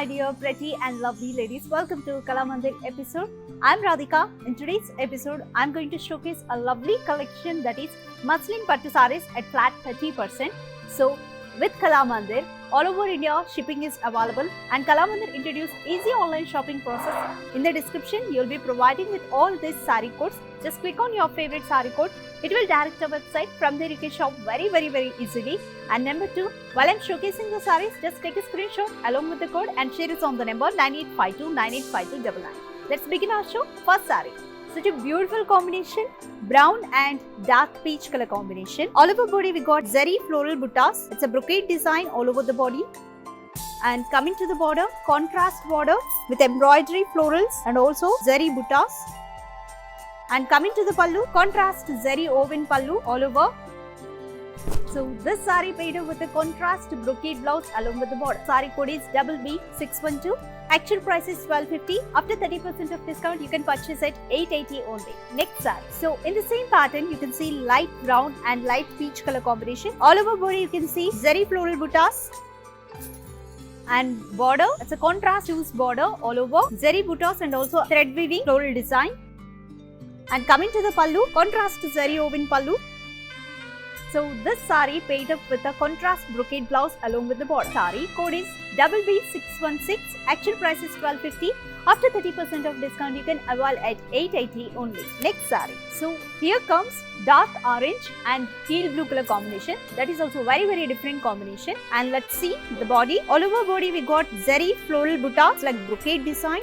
my dear pretty and lovely ladies. Welcome to Kalamandir episode. I'm Radhika. In today's episode, I'm going to showcase a lovely collection that is muslin pattu sarees at flat 30%. So with Kalamandir, all over India, shipping is available and Kalamandir introduced easy online shopping process. In the description, you'll be providing with all these saree codes. Just click on your favorite saree code. It will direct our website. From there, you can shop very easily. And number 2, while I'm showcasing the sarees, just take a screenshot along with the code and share it on the number 9852985299. Let's begin our show. First saree. Such a beautiful combination, brown and dark peach color combination. All over body we got zari floral buttas. It's a brocade design all over the body. And coming to the border, contrast border with embroidery florals and also zari buttas. And coming to the pallu, contrast zari woven pallu all over. So this saree paired up with a contrast brocade blouse along with the border. Saree code is BB612. Actual price is 1250. After 30% of discount, you can purchase at 880 only. Next saree. So in the same pattern, you can see light brown and light peach color combination. All over body, you can see zari floral buttas. And border, it's a contrast loose border all over. Zari buttas and also thread weaving floral design. And coming to the pallu, contrast zari woven pallu. So this saree paired up with a contrast brocade blouse along with the border. Saree code is BB616. Actual price is 1250. After 30% of discount, you can avail at 880 only. Next saree. So here comes dark orange and teal blue color combination. That is also very different combination. And let's see the body. All over body we got zari floral buttas like brocade design.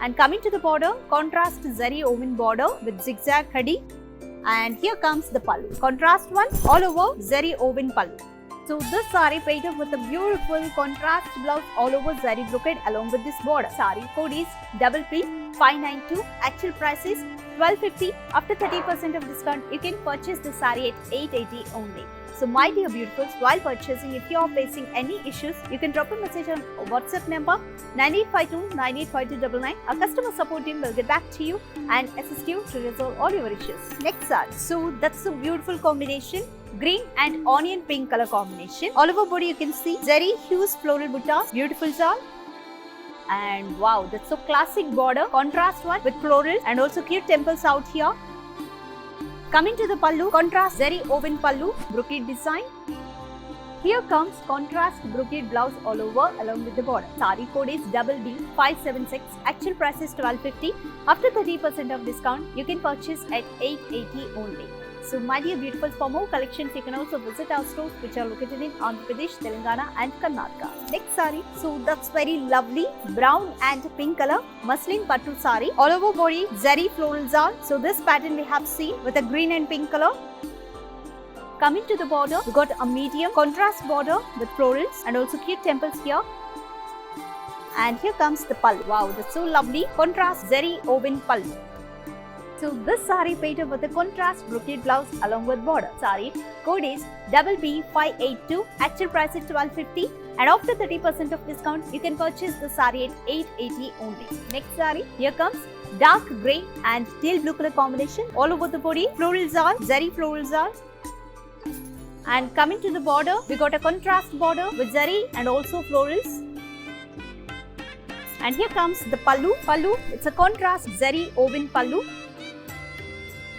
And coming to the border, contrast zari woven border with zigzag khadi. And here comes the pallu. Contrast one all over zari woven pallu. So this saree paired up with a beautiful contrast blouse all over zari brocade along with this border. Saree code is PP592. Actual price is 1250. After 30% of discount, you can purchase the saree at 880 only. So my dear beautifuls, while purchasing, if you are facing any issues, you can drop a message on WhatsApp number 9852985299. Our customer support team will get back to you and assist you to resolve all your issues. Next saree. So that's a beautiful combination. Green and onion pink color combination. All over body you can see zari hues floral buttas. Beautiful shawl. And wow, that's so classic border. Contrast one with florals and also cute temples out here. Coming to the pallu, contrast zari woven pallu, brocade design. Here comes contrast brocade blouse all over along with the border. Saree code is BB576. Actual price is 1250. After 30% of discount, you can purchase at 880 only. So my dear beautifuls, for more collections, you can also visit our stores which are located in Andhra Pradesh, Telangana and Karnataka. Next saree. So that's very lovely brown and pink color muslin pattu saree. All over body zari floral zal. So this pattern we have seen with a green and pink color. Coming to the border, we got a medium contrast border with florals and also cute temples here. And here comes the pallu. Wow, that's so lovely. Contrast zari woven pallu. So this saree paired up with a contrast brocade blouse along with border. Saree code is BB582. Actual price is 1250. And after 30% of discount, you can purchase the saree at 880 only. Next saree. Here comes dark grey and teal blue color combination all over the body. Floral zal, zari floral zal. And coming to the border, we got a contrast border with zari and also florals. And here comes the pallu. Pallu, it's a contrast zari woven pallu.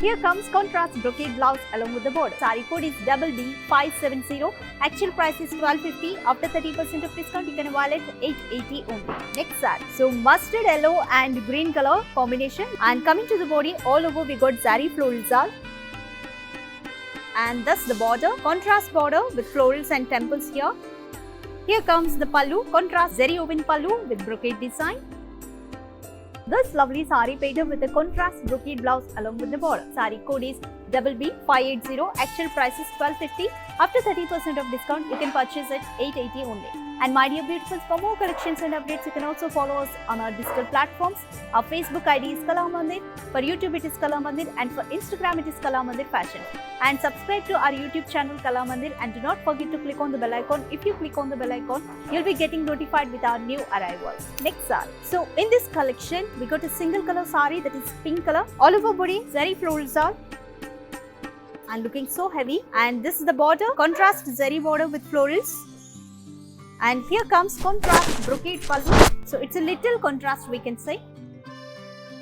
Here comes contrast brocade blouse along with the border. Saree code is BB570. Actual price is 1250. After 30% of discount, you can avail it 880 only. Next saree. So mustard yellow and green color combination. And coming to the body, all over we got zari floral zal. And thus the border, contrast border with florals and temples here. Here comes the pallu, contrast zari woven pallu with brocade design. This lovely saree paired up with a contrast brocade blouse along with the border. Saree code is BB580. Actual price is 1250. After 30% of discount, you can purchase at 880 only. And my dear beautifuls, for more collections and updates, you can also follow us on our digital platforms. Our Facebook ID is Kalamandir. For YouTube, it is Kalamandir. And for Instagram, it is Kalamandir Fashion. And subscribe to our YouTube channel Kalamandir. And do not forget to click on the bell icon. If you click on the bell icon, you'll be getting notified with our new arrivals. Next saree. So in this collection, we got a single color saree that is pink color. All over body, zari floral zal. And looking so heavy. And this is the border, contrast zari border with florals. And here comes contrast brocade pallu. So it's a little contrast we can say.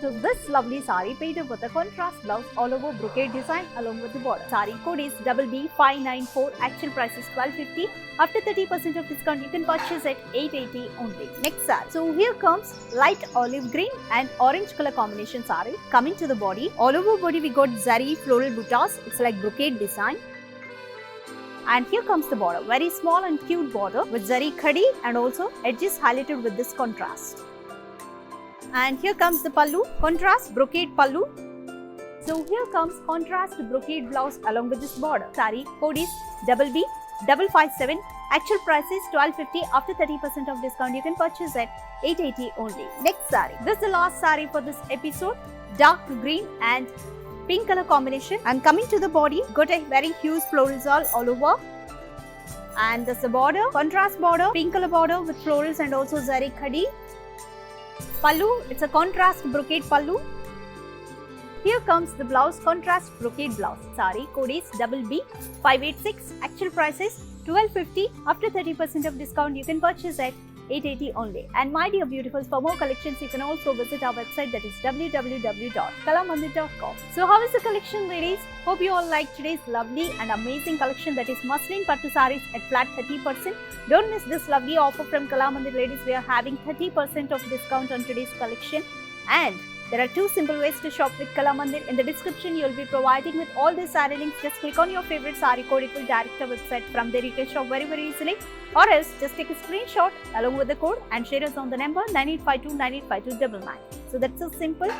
So this lovely sari painted with a contrast blouse all over brocade design along with the border. Sari code is BB594. Actual price is 1250. After 30% of discount, you can purchase at 880 only. Next sari. So here comes light olive green and orange color combination sari. Coming to the body, all over body we got zari floral buttas. It's like brocade design. And here comes the border, very small and cute border with zari khadi and also edges highlighted with this contrast. And here comes the pallu, contrast brocade pallu. So here comes contrast brocade blouse along with this border. Sari code is BB557. Actual price is 1250. After 30% of discount, you can purchase at 880 only. Next sari. This is the last sari for this episode. Dark green and pink color combination. And coming to the body, got a very huge florals all over. And this is the border, contrast border, pink color border with florals and also zari khadi. Pallu, it's a contrast brocade pallu. Here comes the blouse, contrast brocade blouse. Sari code is BB586. Actual price is 1250. After 30% of discount, you can purchase at 880 only. And my dear beautifuls, for more collections, you can also visit our website, that is www.kalamandir.com. So how is the collection, ladies? Hope you all like today's lovely and amazing collection, that is muslin pattu sarees at flat 30%. Don't miss this lovely offer from Kalamandir, ladies. We are having 30% of discount on today's collection. And there are two simple ways to shop with Kalamandir. In the description, you will be providing with all these saree links. Just click on your favorite saree code. It will direct our website. From there, you can shop very easily. Or else, just take a screenshot along with the code and share us on the number 9852985299. So that's so simple.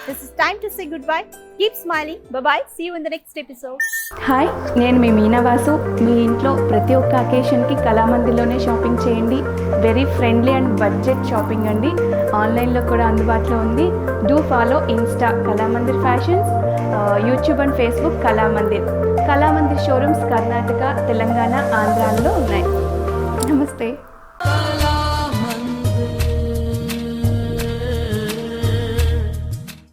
This is time to say goodbye. Keep smiling. Bye-bye. See you in the next episode. Hi, నేను మీ మీనావాసు. మీ ఇంట్లో ప్రతి ఒక్క అకేషన్కి కళామందిర్లోనే shopping చేయండి. Very friendly and budget shopping అండి. ఆన్లైన్లో కూడా అందుబాటులో ఉంది. Do follow Insta Kalamandir fashions, YouTube and Facebook Kalamandir. Kalamandir showrooms Karnataka, Telangana, ఆంధ్రాలో ఉన్నాయి. నమస్తే.